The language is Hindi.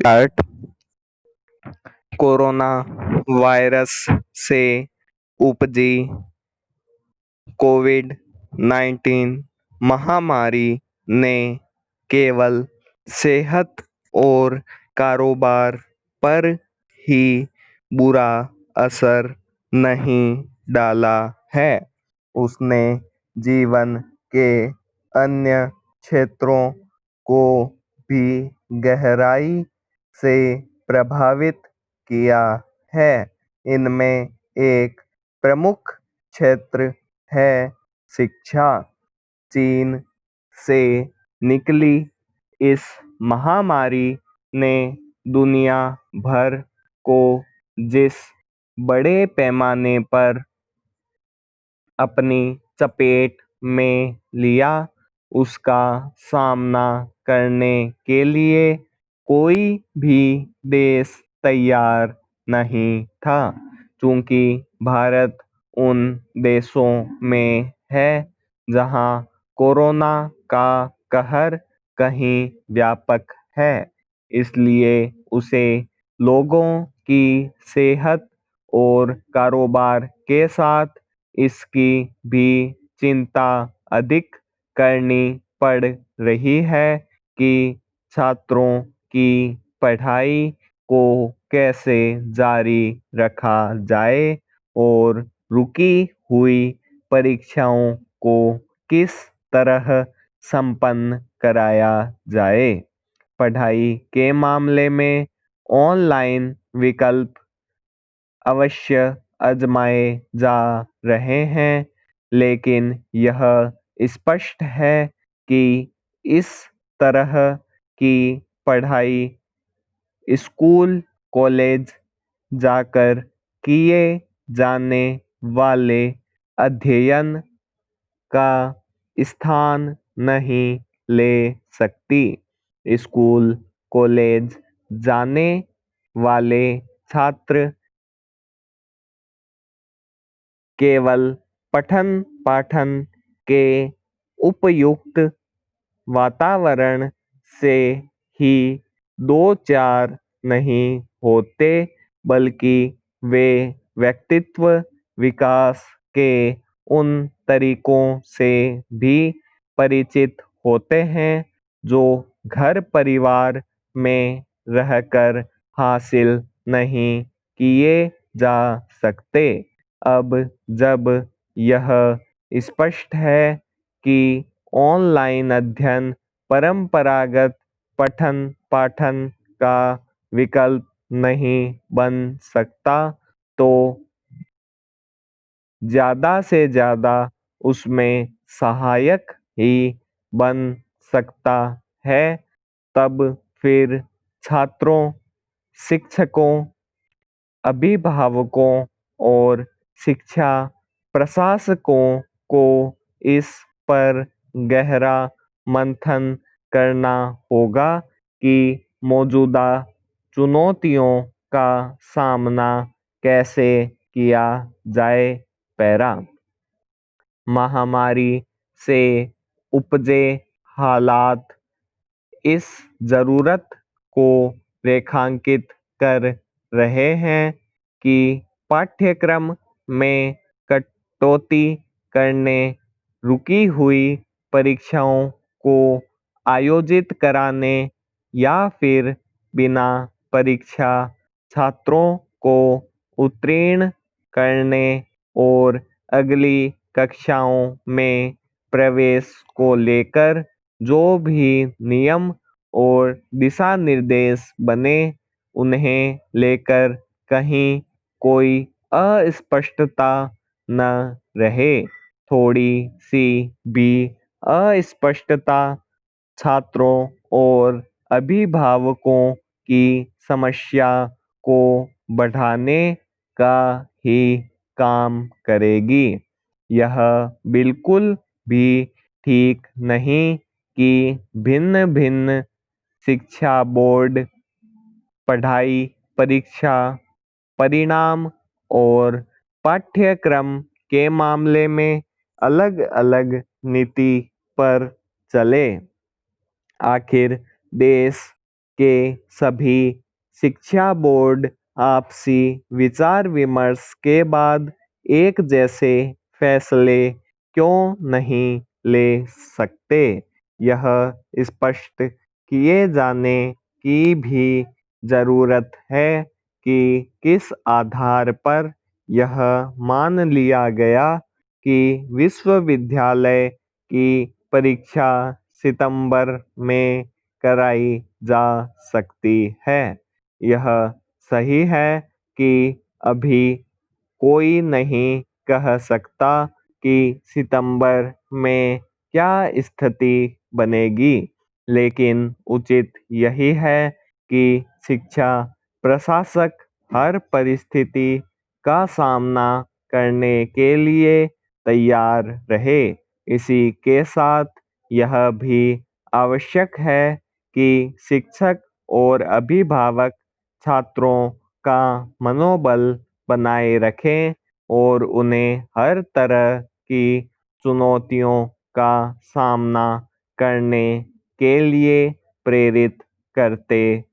स्टार्ट। कोरोना वायरस से उपजी कोविड 19 महामारी ने केवल सेहत और कारोबार पर ही बुरा असर नहीं डाला है, उसने जीवन के अन्य क्षेत्रों को भी गहराई से प्रभावित किया है। इनमें एक प्रमुख क्षेत्र है शिक्षा। चीन से निकली इस महामारी ने दुनिया भर को जिस बड़े पैमाने पर अपनी चपेट में लिया, उसका सामना करने के लिए कोई भी देश तैयार नहीं था। चूंकि भारत उन देशों में है जहां कोरोना का कहर कहीं व्यापक है, इसलिए उसे लोगों की सेहत और कारोबार के साथ इसकी भी चिंता अधिक करनी पड़ रही है कि छात्रों की पढ़ाई को कैसे जारी रखा जाए और रुकी हुई परीक्षाओं को किस तरह संपन्न कराया जाए। पढ़ाई के मामले में ऑनलाइन विकल्प अवश्य आजमाए जा रहे हैं, लेकिन यह स्पष्ट है कि इस तरह की पढ़ाई स्कूल कॉलेज जाकर किए जाने वाले अध्ययन का स्थान नहीं ले सकती। स्कूल कॉलेज जाने वाले छात्र केवल पठन पाठन के उपयुक्त वातावरण से ही दो चार नहीं होते, बल्कि वे व्यक्तित्व विकास के उन तरीकों से भी परिचित होते हैं जो घर परिवार में रहकर हासिल नहीं किए जा सकते। अब जब यह स्पष्ट है कि ऑनलाइन अध्ययन परंपरागत पठन पाठन का विकल्प नहीं बन सकता, तो ज़्यादा से ज़्यादा उसमें सहायक ही बन सकता है, तब फिर छात्रों, शिक्षकों, अभिभावकों और शिक्षा प्रशासकों को इस पर गहरा मंथन करना होगा कि मौजूदा चुनौतियों का सामना कैसे किया जाए। पैरा महामारी से उपजे हालात इस जरूरत को रेखांकित कर रहे हैं कि पाठ्यक्रम में कटौती करने, रुकी हुई परीक्षाओं को आयोजित कराने या फिर बिना परीक्षा छात्रों को उत्तीर्ण करने और अगली कक्षाओं में प्रवेश को लेकर जो भी नियम और दिशा निर्देश बने, उन्हें लेकर कहीं कोई अस्पष्टता न रहे। थोड़ी सी भी अस्पष्टता छात्रों और अभिभावकों की समस्या को बढ़ाने का ही काम करेगी। यह बिल्कुल भी ठीक नहीं कि भिन्न भिन्न शिक्षा बोर्ड पढ़ाई, परीक्षा, परिणाम और पाठ्यक्रम के मामले में अलग अलग नीति पर चले। आखिर देश के सभी शिक्षा बोर्ड आपसी विचार विमर्श के बाद एक जैसे फैसले क्यों नहीं ले सकते? यह स्पष्ट किए जाने की भी जरूरत है कि किस आधार पर यह मान लिया गया कि विश्वविद्यालय की परीक्षा सितंबर में कराई जा सकती है। यह सही है कि अभी कोई नहीं कह सकता कि सितंबर में क्या स्थिति बनेगी, लेकिन उचित यही है कि शिक्षा प्रशासक हर परिस्थिति का सामना करने के लिए तैयार रहे। इसी के साथ यह भी आवश्यक है कि शिक्षक और अभिभावक छात्रों का मनोबल बनाए रखें और उन्हें हर तरह की चुनौतियों का सामना करने के लिए प्रेरित करते